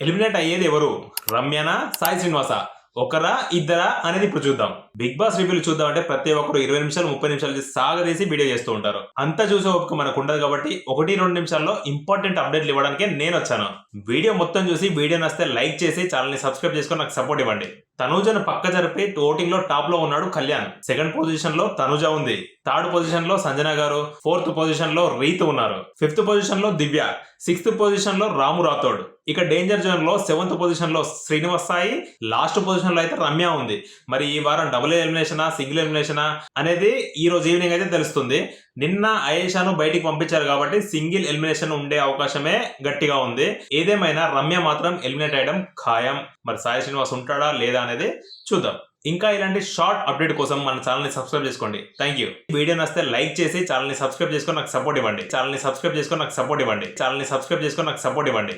Eliminate అయ్యేది ఎవరు? రమ్యనా, సాయి శ్రీనివాస? ఒకరా ఇద్దరా అనేది ఇప్పుడు చూద్దాం. బిగ్ బాస్ రివ్యూలు చూద్దాం అంటే ప్రతి ఒక్కరు 20 నిమిషాలు 30 నిమిషాలు సాగదీసి వీడియో చేస్తూ ఉంటారు. అంతా చూసే ఓపిక మనకు ఉండదు కాబట్టి 1-2 నిమిషాల్లో ఇంపార్టెంట్ అప్డేట్లు ఇవ్వడానికి నేను వచ్చాను. వీడియో మొత్తం చూసి వీడియో నచ్చితే లైక్ చేసి ఛానల్ ని సబ్స్క్రైబ్ చేసుకొని నాకు సపోర్ట్ ఇవ్వండి. తనూజను పక్క జరిపి ఓటింగ్ లో టాప్ లో ఉన్నాడు కళ్యాణ్. సెకండ్ పొజిషన్ లో తనుజ ఉంది. థర్డ్ పొజిషన్ లో సంజన గారు, ఫోర్త్ పొజిషన్ లో రీతు ఉన్నారు. ఫిఫ్త్ పొజిషన్ లో దివ్య, సిక్స్త్ పొజిషన్ లో రాము రాథోడ్. ఇక డేంజర్ జోన్ లో సెవెంత్ పొజిషన్ లో శ్రీనివాస్ సాయి, లాస్ట్ పొజిషన్ లో అయితే రమ్య ఉంది. మరి ఈ వారం డబుల్ ఎలిమినేషనా, సింగిల్ ఎలిమినేషనా అనేది ఈ రోజు ఈవినింగ్ అయితే తెలుస్తుంది. నిన్న ఆయేషాను బయటికి పంపించారు కాబట్టి సింగిల్ ఎలిమినేషన్ ఉండే అవకాశమే గట్టిగా ఉంది. ఏదేమైనా రమ్య మాత్రం ఎలిమినేట్ అయ్యడం ఖాయం. మరి సాయి శ్రీనివాస్ ఉంటాడా లేదా అనేది చూద్దాం. ఇంకా ఇలాంటి షార్ట్ అప్డేట్ కోసం మన ఛానల్ ని సబ్స్క్రైబ్ చేసుకోండి. Thank you. వీడియో నచ్చితే లైక్ చేసి ఛానల్ ని సబ్స్క్రైబ్ చేసుకొని నాకు సపోర్ట్ ఇవ్వండి. ఛానల్ ని సబ్స్క్రైబ్ చేసుకొని నాకు సపోర్ట్ ఇవ్వండి.